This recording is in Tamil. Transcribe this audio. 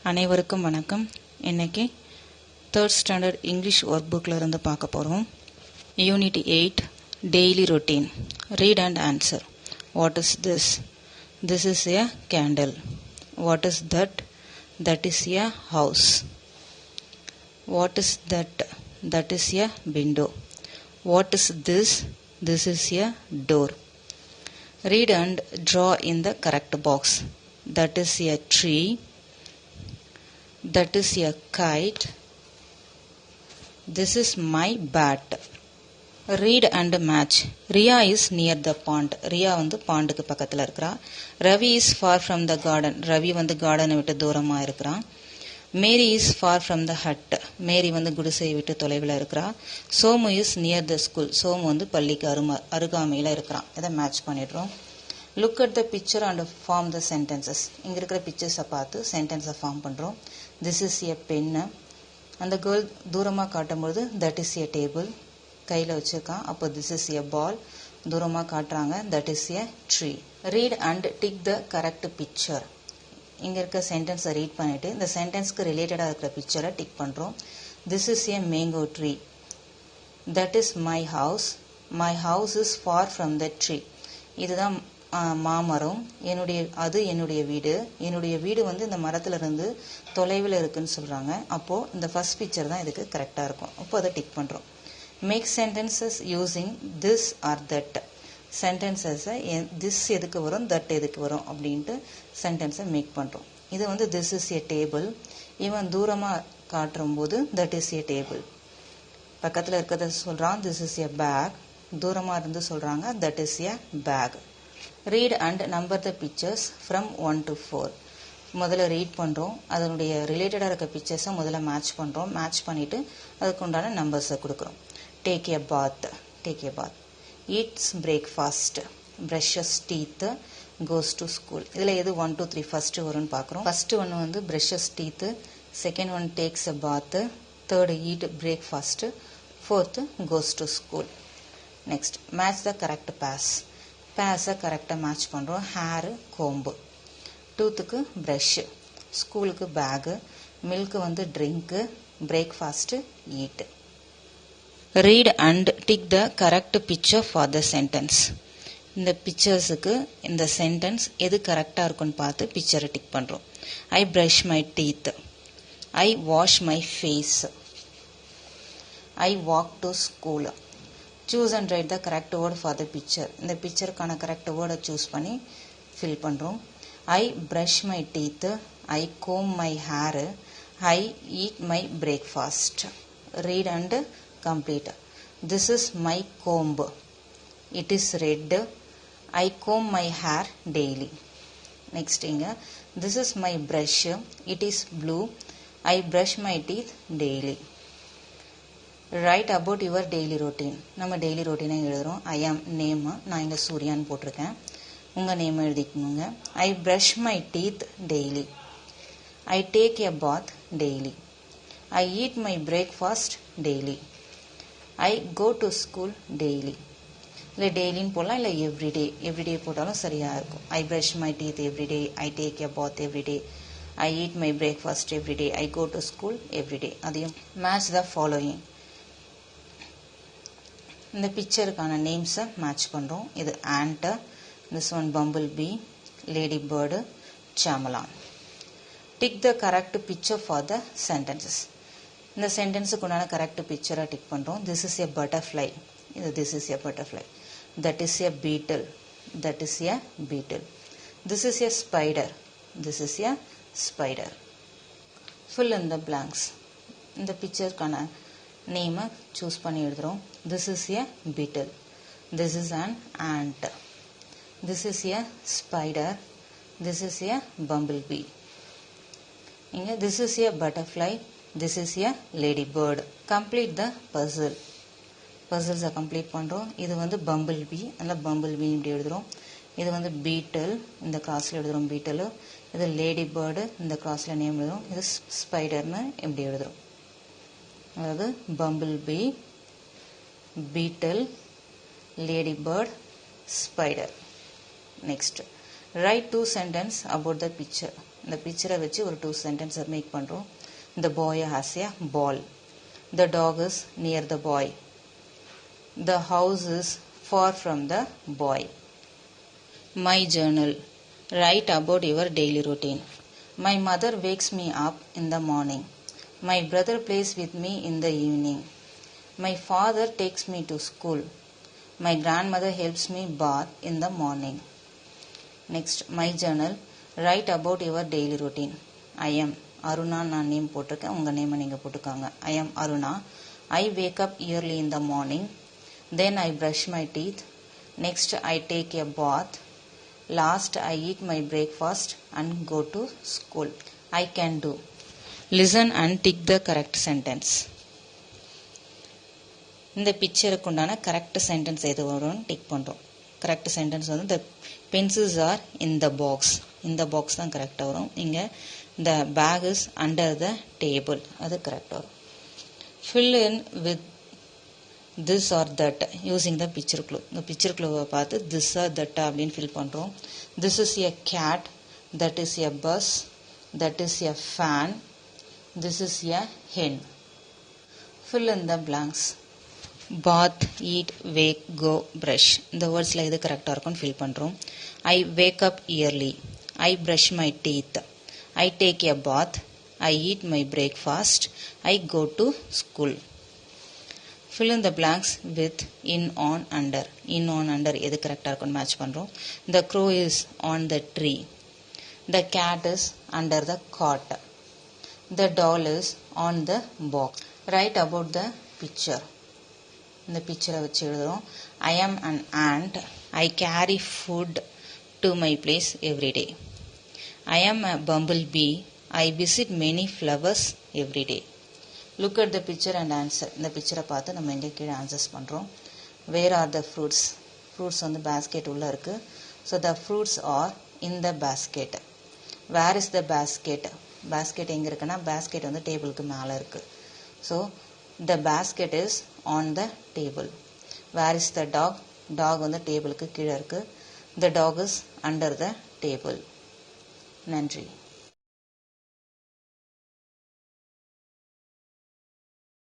அனைவருக்கும் வணக்கம். இன்னைக்கு 3rd ஸ்டாண்டர்ட் இங்கிலீஷ் ஒர்க் புக்ல இருந்து பார்க்க போறோம். Unit 8 daily routine. Read and answer. What is this? This is a candle. What is that? That is a house. What is that? That is a window. What is this? This is a door. Read and draw in the correct box. That is a tree. That is a kite. This is my bat. Read and match. Riya is near the pond. Riya வந்து பாண்டுக்கு பக்கத்துல இருக்கறா. Ravi is far from the garden. Ravi வந்து கார்டனை விட்டு தூரமா இருக்கறான். Mary is far from the hut. Mary வந்து குடிசையை விட்டு தொலைவில் இருக்கறா. Somu is near the school. Somu வந்து பள்ளிக்கு அருகாமையில இருக்கறான். இத மேட்ச் பண்ணிடுறோம். Look at the picture and form the sentences. இங்க இருக்கிற பிக்சர்ஸை பார்த்து சென்டென்ஸை ஃபார்ம் பண்றோம். This is a pen. அந்த கேர்ள் தூரமா காட்டும்போது that is a table. கையில வச்சிருக்கான். அப்போ this is a ball. தூரமா காட்டுறாங்க that is a tree. Read and tick the correct picture. இங்க இருக்க சென்டென்ஸை ரீட் பண்ணிட்டு இந்த சென்டென்ஸ்க்கு ரிலேட்டடா இருக்கிற பிக்சரை டிக் பண்றோம். This is a mango tree. That is my house. My house is far from the tree. இதுதான் மாமரம். என்னுடைய வீடு. என்னுடைய வீடு வந்து இந்த மரத்துல இருந்து தொலைவில் இருக்குன்னு சொல்றாங்க. அப்போ இந்த ஃபர்ஸ்ட் பிக்சர் தான் இதுக்கு கரெக்டா இருக்கும். அப்போ அதை டிக் பண்றோம். Make sentences using this or that. Sentences this எதுக்கு வரும், தட் எதுக்கு வரும் அப்படின்ட்டு சென்டென்ஸை மேக் பண்றோம். இது வந்து திஸ் இஸ் ஏ டேபிள். இவன் தூரமா காட்டும் போது தட் இஸ் ஏ டேபிள். பக்கத்துல இருக்கிறத சொல்றான் திஸ் இஸ் ஏ பேக். தூரமா இருந்து சொல்றாங்க that is a bag. Read and number the pictures from 1 to 4. முதல்ல ரீட் பண்றோம். அதனுடைய ரிலேட்டடா இருக்க பிக்சர்ஸை முதல்ல மேட்ச் பண்றோம். மேட்ச் பண்ணிட்டு அதுக்கு உண்டான நம்பர்ஸை கொடுக்குறோம். Take a bath. Take a bath. Eats breakfast. Brushes teeth. Goes to school. இதுல எது 1 2 3 ஃபர்ஸ்ட் வரும்னு பார்க்கறோம். ஃபர்ஸ்ட் ஒன் வந்து brushes teeth. Second one takes a bath. third eat breakfast. fourth goes to school. Next match the correct pass. பேஸை கரெக்டாக மேட்ச் பண்ணுறோம். ஹேரு கோம்பு, டூத்துக்கு ப்ரஷ்ஷு, ஸ்கூலுக்கு பேகு, மில்க்கு வந்து drink, breakfast eat. Read and tick the correct picture for the sentence. இந்த பிக்சர்ஸுக்கு இந்த சென்டென்ஸ் எது கரெக்டாக இருக்குன்னு பார்த்து பிக்சரை டிக் பண்ணுறோம். I brush my teeth. I wash my face. I walk to school. Choose and write the correct word for the picture. இந்த பிக்சருக்கான கரெக்ட் வேர்டை சூஸ் பண்ணி ஃபில் பண்றோம். I brush my teeth. I comb my hair. I eat my breakfast. Read and complete. This is my comb. It is red. I comb my hair daily. Next இங்க this is my brush. It is blue. I brush my teeth daily. Write about your daily routine. நம்ம டெய்லி ரொட்டீனை எழுதுறோம். ஐ ஆம் நேம், நான் இங்கே சூர்யான்னு போட்டிருக்கேன். உங்கள் நேம் எழுதிக்கணுங்க. I brush my teeth daily. I take a bath daily. I eat my breakfast daily. I go to school daily. இல்லை டெய்லின்னு போடலாம், இல்லை எவ்ரிடே போட்டாலும் சரியாக இருக்கும். I brush my teeth every day. I take a bath every day. I eat my breakfast every day. I go to school everyday. அதையும் மேட்ச் த ஃபாலோயிங். இந்த பிக்சருக்கான நேம்ஸை மேட்ச் பண்ணுறோம். இது and, this one bumble B, lady bird, சாமலான். Tick the correct picture for the sentences. இந்த சென்டென்ஸுக்கு உண்டான கரெக்ட் பிக்சரை டிக் பண்ணுறோம். This is a butterfly. இது this is a butterfly. That is a beetle. That is a beetle. This is a spider. This is a spider. Fill in the blanks. இந்த பிக்சருக்கான நேமை சூஸ் பண்ணி எழுதுறோம். This is a beetle. This is an ant. This is a spider. This is a bumblebee. இங்க this is a butterfly. This is a ladybird. Complete the puzzle. Puzzles complete பண்றோம். இது வந்து bumblebee. அதனால bumblebee இப்படி எழுதுறோம். இது வந்து beetle. இந்த கிராஸ்ல எழுதுறோம் beetle. இது ladybird. இந்த கிராஸ்ல நேம் எழுதுறோம். இது spiderன்னு இப்படி எழுதுறோம். அதாவது bumblebee, beetle, ladybird, spider. Next, write 2 sentences about the picture. இந்த பிக்சரை வச்சு ஒரு 2 சென்டென்ஸ் மேக் பண்ணுறோம். The boy has a ball. The dog is near the boy. The house is far from the boy. My journal. Write about your daily routine. My mother wakes me up in the morning. My brother plays with me in the evening. My father takes me to school. My grandmother helps me bath in the morning. Next, my journal. Write about your daily routine. I am Aruna. நான் நேம் போட்டிருக்கேன், உங்கள் நேமை நீங்கள் போட்டுக்காங்க. I am Aruna. I wake up early in the morning. Then I brush my teeth. Next, I take a bath. Last, I eat my breakfast and go to school. I can do. Listen and tick the correct sentence. இந்த பிக்சருக்கு உண்டான கரெக்ட் சென்டென்ஸ் எது வரும்னு டிக் பண்ணுறோம். கரெக்ட் சென்டென்ஸ் வந்து the pencils are in the box. இந்த பாக்ஸ் தான் கரெக்டாக வரும். இங்கே the bag is under the table, அது கரெக்டாக வரும். Fill in with this or that using the picture clue. இந்த picture clue பார்த்து this or that அப்படின்னு fill பண்ணுறோம். This is a cat, that is a bus, that is a fan, this is a hen. Fill in the blanks. Bath, eat, wake, go, brush. இந்த வேர்ட்ஸில் எது கரெக்டாக இருக்கும்னு ஃபில் பண்ணுறோம். I wake up early. I brush my teeth. I take a bath. I eat my breakfast. I go to school. Fill in the blanks with in, on, under. In, on, under எது கரெக்டாக இருக்கும்னு மேட்ச் பண்ணுறோம். The crow is on the tree. The cat is under the cot. The doll is on the box. Write about the picture. இந்த பிக்சரை வச்சு எழுதுகிறோம். I am an ant. I carry food to my place every day. I am a bumblebee. I visit many flowers every day. Look at the picture and answer. இந்த பிக்சரை பார்த்து நம்ம எங்கே கீழே ஆன்சர்ஸ் பண்ணுறோம். Where are the fruits? Fruits வந்து basket உள்ளே இருக்குது. So the fruits are in the basket. Where is the basket? Basket எங்கே இருக்குன்னா basket வந்து டேபிளுக்கு மேலே இருக்குது. So the basket is on the table. Where is the dog? Dog வந்து டேபிளுக்கு கீழே இருக்குது. The dog is under the table. நன்றி.